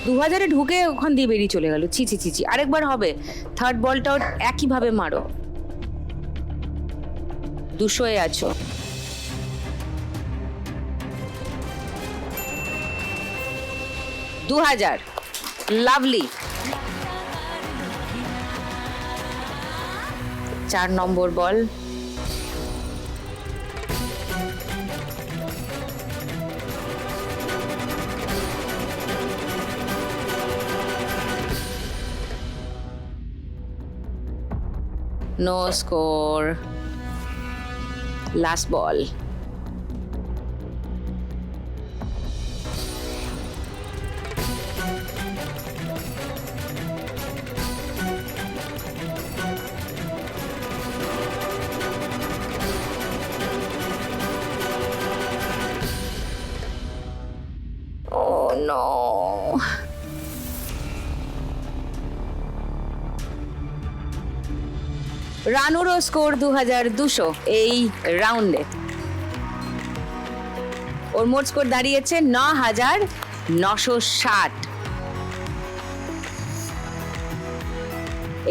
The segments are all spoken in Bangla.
2000-এ ঢুকে ওখান দিয়ে বেরিয়ে চলে গেল। ছি ছি ছি ছি। আরেকবার হবে, থার্ড বলটাও একইভাবে মারো। 200-এ আছো। $2000। Lovely. 4 number ball. No score. Last ball. Oh no. রানুরও স্কোর 2200 এই রাউন্ডে। ওর মোট স্কোর দাঁড়িয়েছে 9960।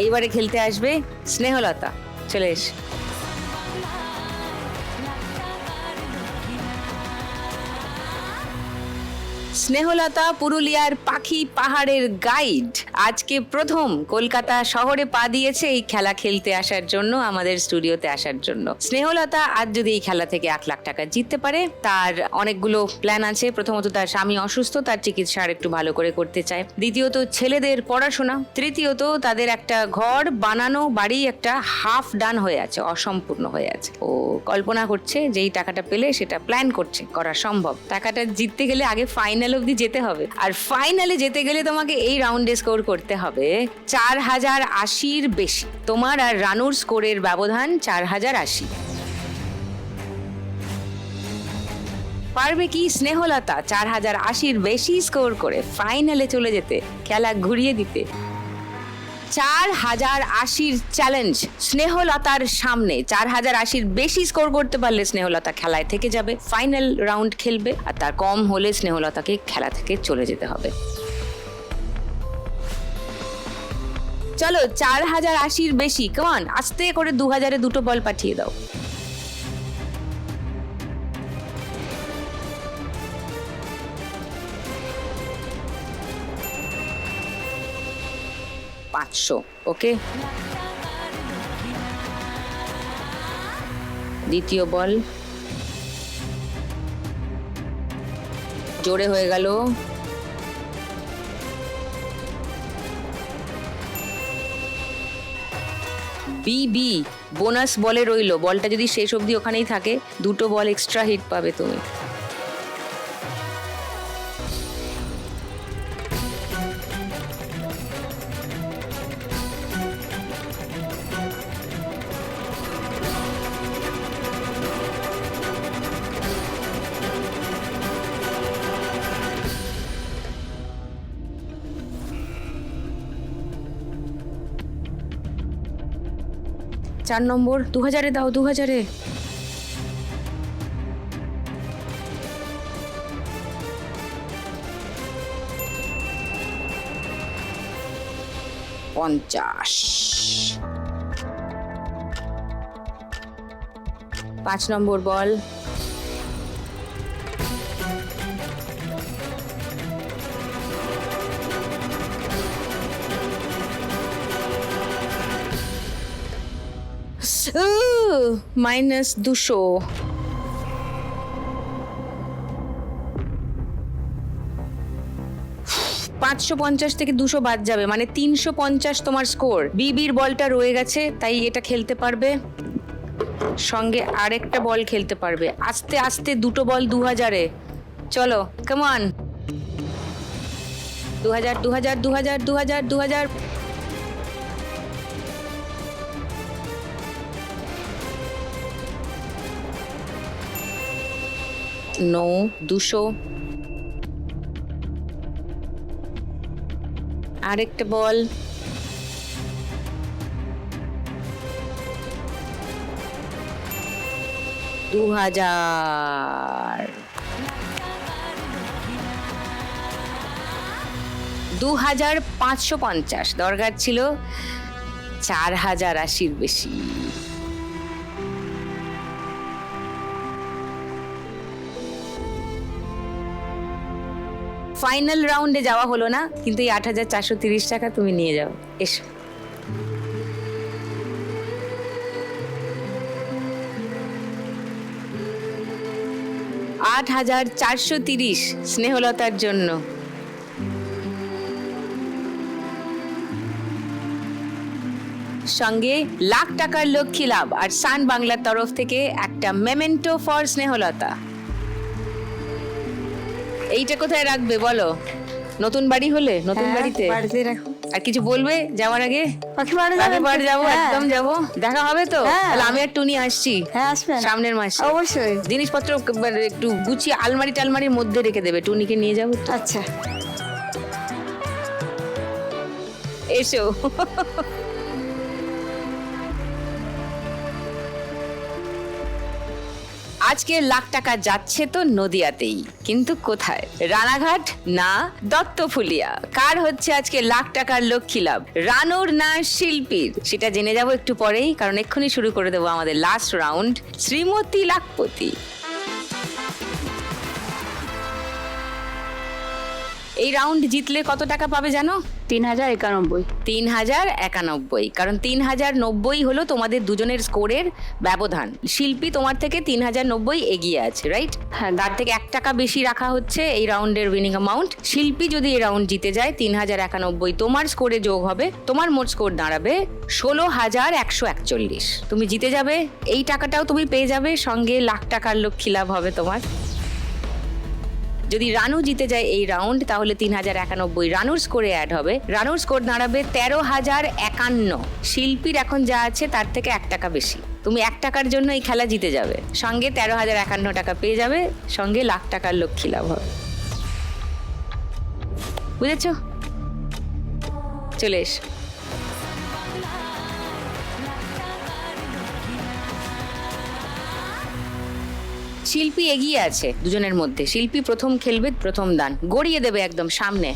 এইবারে খেলতে আসবে স্নেহলতা। চলে এস। স্নেহলতা পুরুলিয়ার পাখি পাহাড়ের গাইড আজকে প্রথম কলকাতা শহরে পা দিয়েছে এই খেলা খেলতে আসার জন্য, আমাদের স্টুডিওতে আসার জন্য। স্নেহলতা আজ যদি এই খেলা থেকে 1 লাখ টাকা জিততে পারে, তার অনেকগুলো প্ল্যান আছে। প্রথমত তার স্বামী অসুস্থ, তার চিকিৎসা আর একটু ভালো করে করতে চায়। দ্বিতীয়ত ছেলেদের পড়াশোনা। তৃতীয়ত তাদের একটা ঘর বানানো বাড়ি একটা হাফ ডান হয়ে আছে, অসম্পূর্ণ হয়ে আছে। ও কল্পনা করছে যে এই টাকাটা পেলে সেটা প্ল্যান করছে, করা সম্ভব। টাকাটা জিততে গেলে আগে ফাইনাল অবধি যেতে হবে, আর ফাইনালে যেতে গেলে তোমাকে এই রাউন্ডে স্কোর করতে হবে 4080-র বেশি। তোমার আর রানুর স্কোরের ব্যবধান 4080। পারবে কি স্নেহলতা 4080-র বেশি স্কোর করে ফাইনালে চলে যেতে, খেলা ঘুরিয়ে দিতে? 4080-র চ্যালেঞ্জ স্নেহলতার সামনে। 4080-র বেশি স্কোর করতে পারলে স্নেহলতা খেলায় থেকে যাবে, ফাইনাল রাউন্ড খেলবে, আর তার কম হলে স্নেহলতাকে খেলা থেকে চলে যেতে হবে। চলো 4080-র বেশি, কেমন আস্তে করে 2000-এ দুটো বল পাঠিয়ে দাও। ওকে, দ্বিতীয় বল জোরে হয়ে গেল। বিবি বোনাস বলে রইলো, বলটা যদি শেষ অবধি ওখানেই থাকে, দুটো বল এক্সট্রা হিট পাবে তুমি। চার নম্বর 2000-এ দাও, 2000-এ। $50। 5 নম্বর বল। -200। 550 থেকে 200 বাদ যাবে, মানে 350 তোমার স্কোর। বিবির বলটা রয়ে গেছে, তাই এটা খেলতে পারবে, সঙ্গে আরেকটা বল খেলতে পারবে। আস্তে আস্তে দুটো বল 2000-এ। চলো কেমন, 2000 2000 2000 2000 2000। নো, 200। আরেকটা বল। $2000। 2550, দরকার ছিল 4080 বেশি। ফাইনাল রাউন্ডে যাওয়া হলো না, কিন্তু এই 8430 টাকা তুমি নিয়ে যাও। এসো। $8,430 স্নেহলতার জন্য। সঙ্গে লাখ টাকার লক্ষ্মী লাভ আর সান বাংলার তরফ থেকে একটা মেমেন্টো ফর স্নেহলতা। এইটা কোথায় রাখবে বলো? নতুন বাড়ি হলে নতুন বাড়িতে আর কিছু বলবে যাওয়ার আগে? পাখিবাড়ি যাবো, একদম যাবো। দেখা হবে তো? তাহলে আমি আর টুনি আসছি। হ্যাঁ, আসবেন সামনের মাসে অবশ্যই। জিনিসপত্র একটু গুছিয়ে আলমারি টালমারির মধ্যে রেখে দেবে, টুনিকে নিয়ে যাবো। আচ্ছা, এসো। আজকে লাখ টাকা যাচ্ছে তো নদিয়াতেই, কিন্তু কোথায়? রানাঘাট না দত্তফুলিয়া? কার হচ্ছে আজকে লাখ টাকার লক্ষ্মী লাভ, রানুর না শিল্পীর? সেটা জেনে যাব একটু পরেই, কারণ এক্ষুনি শুরু করে দেবো আমাদের লাস্ট রাউন্ড, শ্রীমতী লাখপতি। এই রাউন্ড জিতলে কত টাকা পাবে জানো? 3091। 3091, কারণ 3090 হলো তোমাদের দুজনের স্কোরের ব্যবধান। শিল্পী তোমার থেকে 3090 এগিয়ে আছে, রাইট? হ্যাঁ। তার থেকে 1 টাকা বেশি রাখা হচ্ছে এই রাউন্ডের উইনিং অ্যামাউন্ট। শিল্পী যদি এই রাউন্ড জিতে যায়, 3091 তোমার স্কোরে যোগ হবে, তোমার মোট স্কোর দাঁড়াবে 16,141। তুমি জিতে যাবে, এই টাকাটাও তুমি পেয়ে যাবে, সঙ্গে লাখ টাকার লক্ষ্মী লাভ হবে তোমার। যদি রানু জিতে যায় এই রাউন্ড, তাহলে 3091 রানুর স্কোরে অ্যাড হবে, রানুর স্কোর দাঁড়াবে 13,051। শিল্পীর এখন যা আছে তার থেকে 1 টাকা বেশি। তুমি 1 টাকার জন্য এই খেলা জিতে যাবে, সঙ্গে 13,051 টাকা পেয়ে যাবে, সঙ্গে লাখ টাকার লক্ষ্মী লাভ হবে। বুঝেছো? চলে এসো। শিল্পী এগিয়ে আছে দুজনের মধ্যে। শিল্পী প্রথম খেলবে, প্রথম দান গড়িয়ে দেবে একদম সামনে।